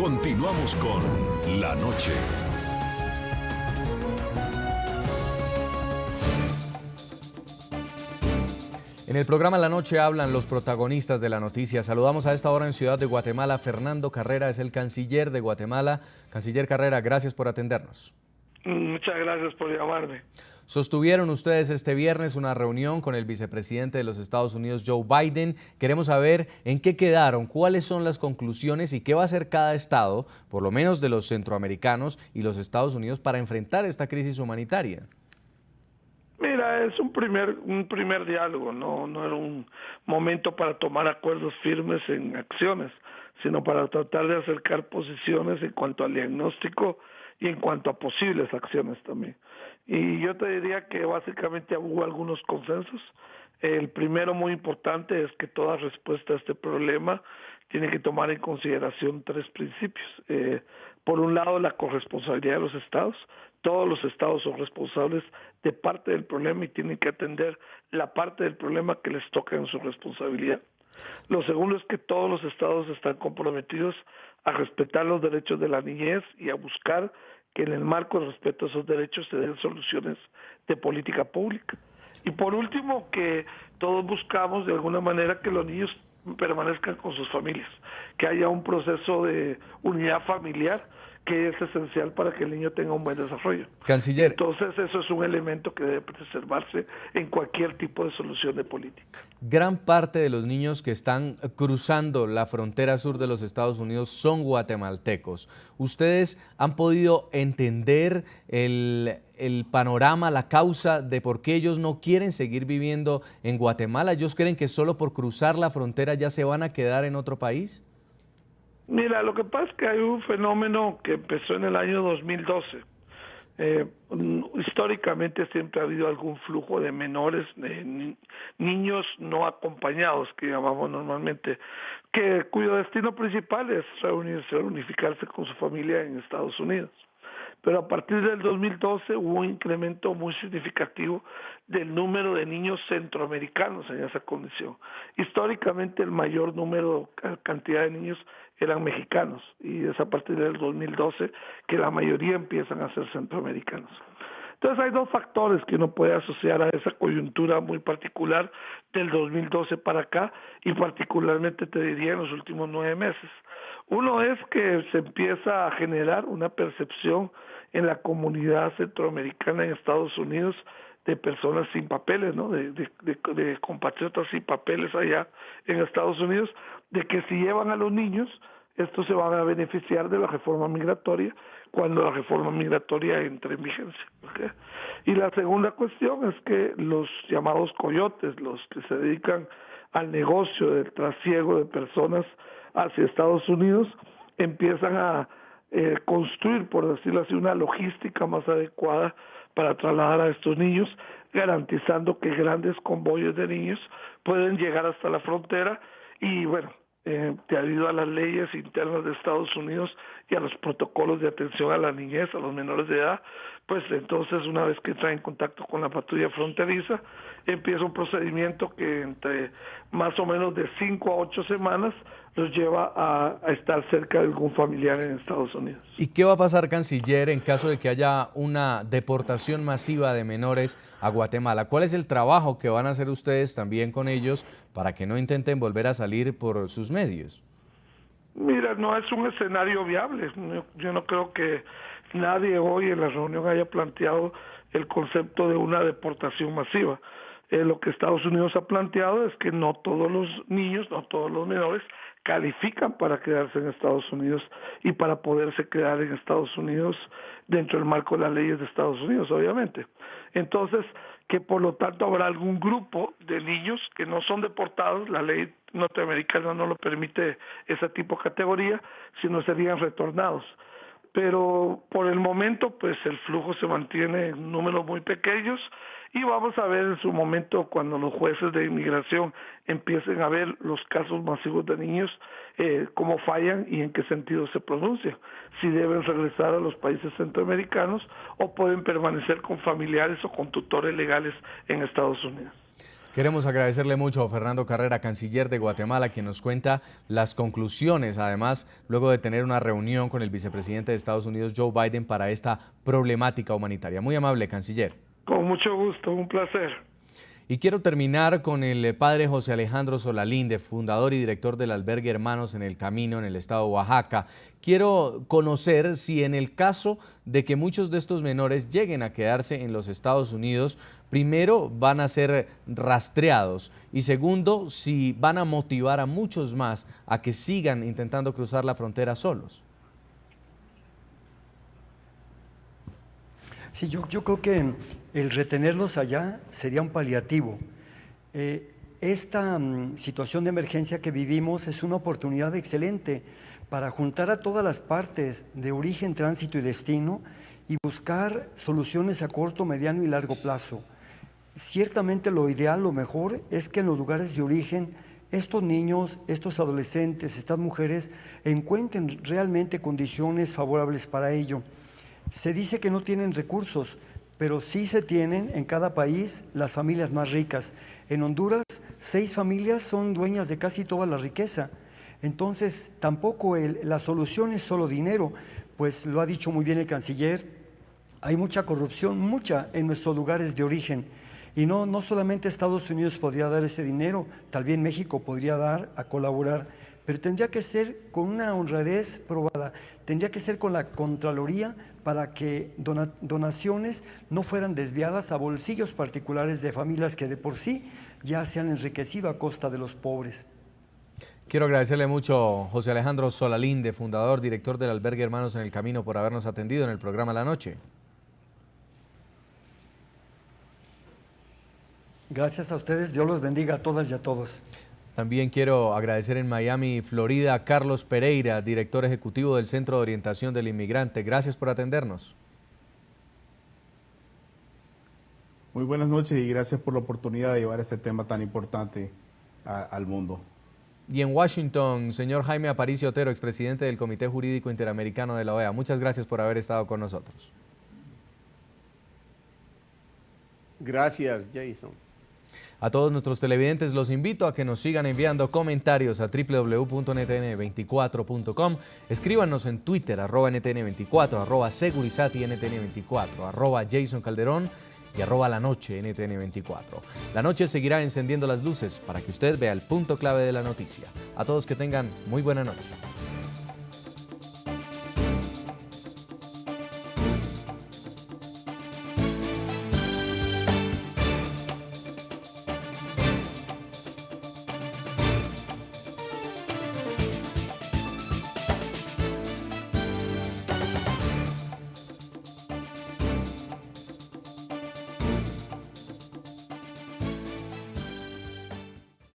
Continuamos con La Noche. En el programa La Noche hablan los protagonistas de la noticia. Saludamos a esta hora en Ciudad de Guatemala. Fernando Carrera es el canciller de Guatemala. Canciller Carrera, gracias por atendernos. Muchas gracias por llamarme. Sostuvieron ustedes este viernes una reunión con el vicepresidente de los Estados Unidos, Joe Biden. Queremos saber en qué quedaron, cuáles son las conclusiones y qué va a hacer cada estado, por lo menos de los centroamericanos y los Estados Unidos, para enfrentar esta crisis humanitaria. Mira, es un primer diálogo, no era un momento para tomar acuerdos firmes en acciones, sino para tratar de acercar posiciones en cuanto al diagnóstico y en cuanto a posibles acciones también. Y yo te diría que básicamente hubo algunos consensos. El primero muy importante es que toda respuesta a este problema tiene que tomar en consideración tres principios. Por un lado, la corresponsabilidad de los estados. Todos los estados son responsables de parte del problema y tienen que atender la parte del problema que les toca en su responsabilidad. Lo segundo es que todos los estados están comprometidos a respetar los derechos de la niñez y a buscar que en el marco del respeto a esos derechos se den soluciones de política pública. Y por último, que todos buscamos de alguna manera que los niños permanezcan con sus familias, que haya un proceso de unidad familiar que es esencial para que el niño tenga un buen desarrollo. Canciller. Entonces eso es un elemento que debe preservarse en cualquier tipo de solución de política. Gran parte de los niños que están cruzando la frontera sur de los Estados Unidos son guatemaltecos. ¿Ustedes han podido entender el panorama, la causa de por qué ellos no quieren seguir viviendo en Guatemala? ¿Ellos creen que solo por cruzar la frontera ya se van a quedar en otro país? Mira, lo que pasa es que hay un fenómeno que empezó en el año 2012. Históricamente siempre ha habido algún flujo de menores, de niños no acompañados, que llamamos normalmente, cuyo destino principal es reunirse, unificarse con su familia en Estados Unidos. Pero a partir del 2012 hubo un incremento muy significativo del número de niños centroamericanos en esa condición. Históricamente el mayor cantidad de niños eran mexicanos y es a partir del 2012 que la mayoría empiezan a ser centroamericanos. Entonces hay dos factores que uno puede asociar a esa coyuntura muy particular del 2012 para acá y particularmente te diría en los últimos 9 meses. Uno es que se empieza a generar una percepción en la comunidad centroamericana en Estados Unidos de personas sin papeles, ¿no? de compatriotas sin papeles allá en Estados Unidos, de que si llevan a los niños, estos se van a beneficiar de la reforma migratoria cuando la reforma migratoria entre en vigencia. ¿Okay? Y la segunda cuestión es que los llamados coyotes, los que se dedican al negocio del trasiego de personas hacia Estados Unidos, empiezan a construir, por decirlo así, una logística más adecuada para trasladar a estos niños, garantizando que grandes convoyos de niños pueden llegar hasta la frontera y, bueno, debido a las leyes internas de Estados Unidos y a los protocolos de atención a la niñez, a los menores de edad, pues entonces una vez que entra en contacto con la patrulla fronteriza, empieza un procedimiento que entre más o menos de 5 a 8 semanas los lleva a estar cerca de algún familiar en Estados Unidos. ¿Y qué va a pasar, canciller, en caso de que haya una deportación masiva de menores a Guatemala? ¿Cuál es el trabajo que van a hacer ustedes también con ellos para que no intenten volver a salir por sus medios? Mira, no es un escenario viable. Yo no creo que nadie hoy en la reunión haya planteado el concepto de una deportación masiva. Lo que Estados Unidos ha planteado es que no todos los niños, no todos los menores califican para quedarse en Estados Unidos y para poderse quedar en Estados Unidos dentro del marco de las leyes de Estados Unidos, obviamente. Entonces, que por lo tanto habrá algún grupo de niños que no son deportados, la ley norteamericana no lo permite ese tipo de categoría, sino serían retornados. Pero por el momento pues el flujo se mantiene en números muy pequeños y vamos a ver en su momento cuando los jueces de inmigración empiecen a ver los casos masivos de niños, cómo fallan y en qué sentido se pronuncian, si deben regresar a los países centroamericanos o pueden permanecer con familiares o con tutores legales en Estados Unidos. Queremos agradecerle mucho a Fernando Carrera, canciller de Guatemala, quien nos cuenta las conclusiones, además, luego de tener una reunión con el vicepresidente de Estados Unidos, Joe Biden, para esta problemática humanitaria. Muy amable, canciller. Con mucho gusto, un placer. Y quiero terminar con el padre José Alejandro Solalinde, fundador y director del albergue Hermanos en el Camino en el estado de Oaxaca. Quiero conocer si en el caso de que muchos de estos menores lleguen a quedarse en los Estados Unidos, primero van a ser rastreados y segundo, si van a motivar a muchos más a que sigan intentando cruzar la frontera solos. Sí, yo creo que el retenerlos allá sería un paliativo. Esta situación de emergencia que vivimos es una oportunidad excelente para juntar a todas las partes de origen, tránsito y destino y buscar soluciones a corto, mediano y largo plazo. Ciertamente lo ideal, lo mejor, es que en los lugares de origen estos niños, estos adolescentes, estas mujeres encuentren realmente condiciones favorables para ello. Se dice que no tienen recursos, pero sí se tienen en cada país las familias más ricas. En Honduras, 6 familias son dueñas de casi toda la riqueza. Entonces, tampoco la solución es solo dinero, pues lo ha dicho muy bien el canciller, hay mucha corrupción, mucha en nuestros lugares de origen. Y no solamente Estados Unidos podría dar ese dinero, también México podría dar a colaborar, pero tendría que ser con una honradez probada, tendría que ser con la Contraloría para que donaciones no fueran desviadas a bolsillos particulares de familias que de por sí ya se han enriquecido a costa de los pobres. Quiero agradecerle mucho a José Alejandro Solalinde, fundador, director del albergue Hermanos en el Camino, por habernos atendido en el programa La Noche. Gracias a ustedes, Dios los bendiga a todas y a todos. También quiero agradecer en Miami, Florida, a Carlos Pereira, director ejecutivo del Centro de Orientación del Inmigrante. Gracias por atendernos. Muy buenas noches y gracias por la oportunidad de llevar este tema tan importante al mundo. Y en Washington, señor Jaime Aparicio Otero, expresidente del Comité Jurídico Interamericano de la OEA. Muchas gracias por haber estado con nosotros. Gracias, Jason. A todos nuestros televidentes los invito a que nos sigan enviando comentarios a www.ntn24.com. Escríbanos en Twitter, @ntn24, @segurizatintn24, @Jason Calderón y @lanoche_ntn24. La noche seguirá encendiendo las luces para que usted vea el punto clave de la noticia. A todos que tengan muy buena noche.